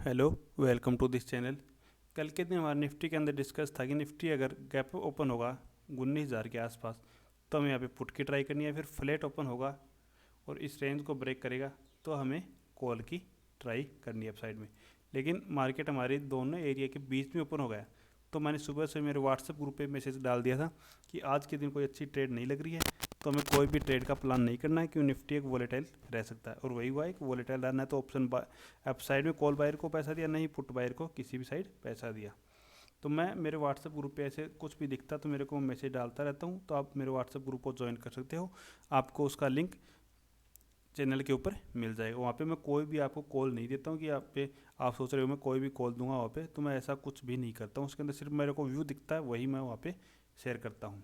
Hello, welcome to this channel. कल के दिन हमारा निफ्टी के अंदर डिस्कस था कि निफ्टी अगर गैप ओपन होगा 19,000 के आसपास तो हमें यहाँ पे पुट की ट्राई करनी है, फिर फ्लैट ओपन होगा और इस रेंज को ब्रेक करेगा तो हमें कॉल की ट्राई करनी है अपसाइड में। लेकिन मार्केट हमारे दोनों एरिया के बीच में ओपन हो गया, तो मैंने सुबह से मेरे व्हाट्सएप ग्रुप पे मैसेज डाल दिया था कि आज के दिन कोई अच्छी ट्रेड नहीं लग रही है, तो हमें कोई भी ट्रेड का प्लान नहीं करना है क्योंकि निफ्टी एक वोलेटाइल रह सकता है। और वही हुआ है कि वोलेटाइल रहना है तो ऑप्शन अप साइड में कॉल बायर को पैसा दिया, नहीं पुट बायर को किसी भी साइड पैसा दिया। तो मैं मेरे व्हाट्सएप ग्रुप पे ऐसे कुछ भी दिखता तो मेरे को मैसेज डालता रहता हूँ, तो आप मेरे व्हाट्सएप ग्रुप को ज्वाइन कर सकते हो। आपको उसका लिंक चैनल के ऊपर मिल जाएगा। वहाँ पे मैं कोई भी आपको कॉल नहीं देता हूँ कि आप सोच रहे हो मैं कोई भी कॉल दूंगा वहाँ पे, तो मैं ऐसा कुछ भी नहीं करता हूँ। उसके अंदर सिर्फ मेरे को व्यू दिखता है, वही मैं वहाँ पे शेयर करता हूँ।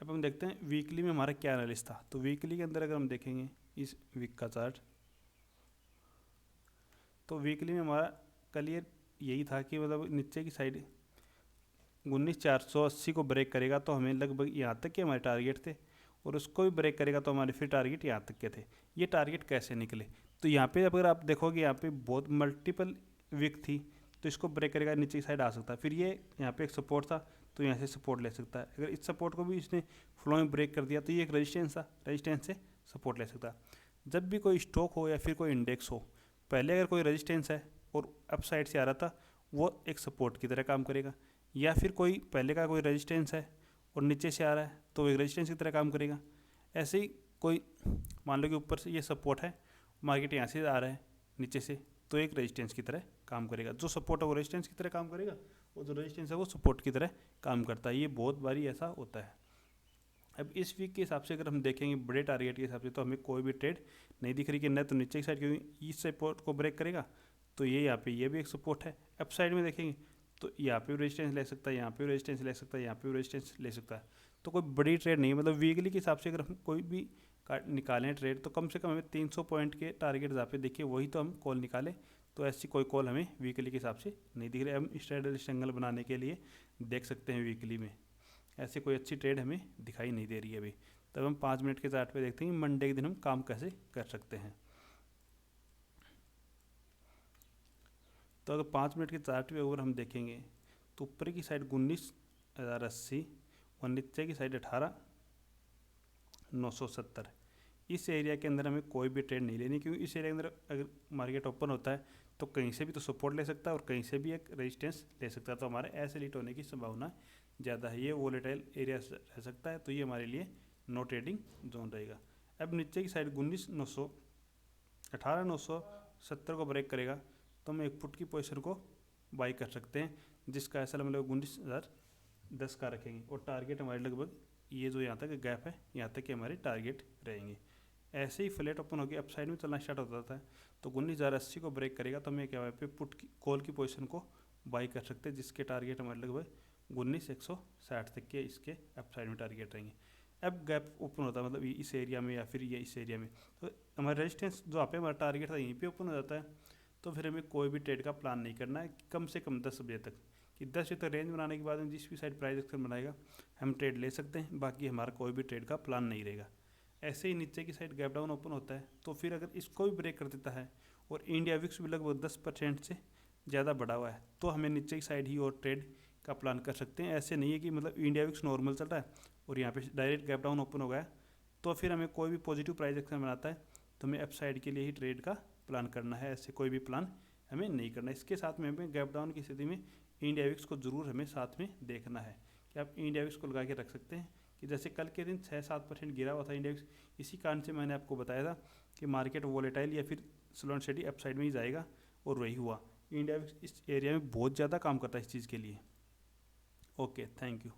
अब हम देखते हैं वीकली में हमारा क्या एनालिस था। तो वीकली के अंदर अगर हम देखेंगे इस वीक का चार्ट, तो वीकली में हमारा क्लियर यही था कि मतलब नीचे की साइड 19,480 को ब्रेक करेगा तो हमें लगभग यहाँ तक के हमारे टारगेट थे, और उसको भी ब्रेक करेगा तो हमारे फिर टारगेट यहाँ तक के थे। ये टारगेट कैसे निकले, तो यहाँ पे अगर आप देखोगे यहाँ पे बहुत मल्टीपल वीक थी, तो इसको ब्रेक करेगा नीचे की साइड आ सकता है। फिर ये यहाँ पे एक सपोर्ट था तो यहाँ से सपोर्ट ले सकता है। अगर इस सपोर्ट को भी इसने फ्लो में ब्रेक कर दिया तो ये एक रजिस्टेंस था, रजिस्टेंस से सपोर्ट ले सकता है। जब भी कोई स्टॉक हो या फिर कोई इंडेक्स हो, पहले अगर कोई रजिस्टेंस है और अप साइड से आ रहा था, वो एक सपोर्ट की तरह काम करेगा। या फिर कोई पहले का कोई रेजिस्टेंस है और नीचे से आ रहा है तो एक रेजिस्टेंस की तरह काम करेगा। ऐसे ही कोई मान लो कि ऊपर से ये सपोर्ट है, मार्केट यहाँ से आ रहा है नीचे से, तो एक रेजिस्टेंस की तरह काम करेगा। जो सपोर्ट है वो रेजिस्टेंस की तरह काम करेगा और जो रेजिस्टेंस है वो सपोर्ट की तरह काम करता है। ये बहुत बारी ऐसा होता है। अब इस वीक के हिसाब से अगर हम देखेंगे बड़े टारगेट के हिसाब से, तो हमें कोई भी ट्रेड नहीं दिख रही कि न तो नीचे की साइड, क्योंकि इस सपोर्ट को ब्रेक करेगा तो ये यहाँ पे ये भी एक सपोर्ट है। अप साइड में देखेंगे तो यहाँ पे भी रेजिस्टेंस ले सकता है, यहाँ पे भी रेजिस्टेंस ले सकता है, यहाँ पे भी रेजिस्टेंस ले सकता है। तो कोई बड़ी ट्रेड नहीं है। मतलब वीकली के हिसाब से अगर हम कोई भी निकालें ट्रेड, तो कम से कम हमें 300 पॉइंट के टारगेट जहाँ पे देखिए वही तो हम कॉल निकालें। तो ऐसी कोई कॉल हमें वीकली के हिसाब से नहीं दिख रही। हम स्ट्रेटजिक एंगल बनाने के लिए देख सकते हैं वीकली में ऐसी कोई अच्छी ट्रेड हमें दिखाई नहीं दे रही है अभी। तब हम 5 मिनट के चार्ट पे देखते हैं कि मंडे के दिन हम काम कैसे कर सकते हैं। तो अगर 5 मिनट के चार्ट पे अगर हम देखेंगे तो ऊपर की साइड 19,080 और नीचे की साइड 18,970, इस एरिया के अंदर हमें कोई भी ट्रेड नहीं लेनी, क्योंकि इस एरिया के अंदर अगर मार्केट ओपन होता है तो कहीं से भी तो सपोर्ट ले सकता है और कहीं से भी एक रेजिस्टेंस ले सकता है। तो हमारे ऐसे लीट होने की संभावना ज़्यादा है। ये वोलेटाइल एरिया रह सकता है, तो ये हमारे लिए नो ट्रेडिंग जोन रहेगा। अब नीचे की साइड 18,970 को ब्रेक करेगा तो हम एक पुट की पोजीशन को बाई कर सकते हैं, जिसका ऐसा मतलब 19,010 का रखेंगे और टारगेट हमारे लगभग ये जो यहाँ तक गैप है यहाँ तक के हमारे टारगेट रहेंगे। ऐसे ही फ्लैट ओपन होकर अप साइड में चलना स्टार्ट हो जाता है तो 19,080 को ब्रेक करेगा तो हमें क्या पे पुट की कॉल की पोजीशन को बाई कर सकते हैं, जिसके टारगेट हमारे लगभग 19,160 तक के इसके अप साइड में टारगेट रहेंगे। अब गैप ओपन होता है मतलब इस एरिया में या फिर ये इस एरिया में, तो हमारा रेजिस्टेंस जो यहाँ पे हमारा टारगेट था यहीं पे ओपन हो जाता है। तो फिर हमें कोई भी ट्रेड का प्लान नहीं करना है कम से कम 10 बजे तक, कि 10 बजे तक रेंज बनाने के बाद में जिस भी साइड प्राइस एक्शन बनाएगा हम ट्रेड ले सकते हैं, बाकी हमारा कोई भी ट्रेड का प्लान नहीं रहेगा। ऐसे ही नीचे की साइड गैप डाउन ओपन होता है तो फिर अगर इसको भी ब्रेक कर देता है और इंडिया विक्स भी लगभग 10% से ज़्यादा बढ़ा हुआ है, तो हमें नीचे की साइड ही और ट्रेड का प्लान कर सकते हैं। ऐसे नहीं है कि मतलब इंडिया विक्स नॉर्मल चल रहा है और यहाँ पे डायरेक्ट गैप डाउन ओपन हो गया तो फिर हमें कोई भी पॉजिटिव प्राइस एक्शन बनाता है तो हमें अप साइड के लिए ही ट्रेड का प्लान करना है। ऐसे कोई भी प्लान हमें नहीं करना। इसके साथ में हमें गैप डाउन की स्थिति में इंडिया विक्स को ज़रूर हमें साथ में देखना है कि आप इंडिया विक्स को लगा के रख सकते हैं कि जैसे कल के दिन 6-7% गिरा हुआ था इंडिया विक्स। इसी कारण से मैंने आपको बताया था कि मार्केट वोलेटाइल या फिर slow and steady up side में ही जाएगा, और वही हुआ। इंडिया विक्स इस एरिया में बहुत ज़्यादा काम करता है इस चीज़ के लिए। Okay, thank you.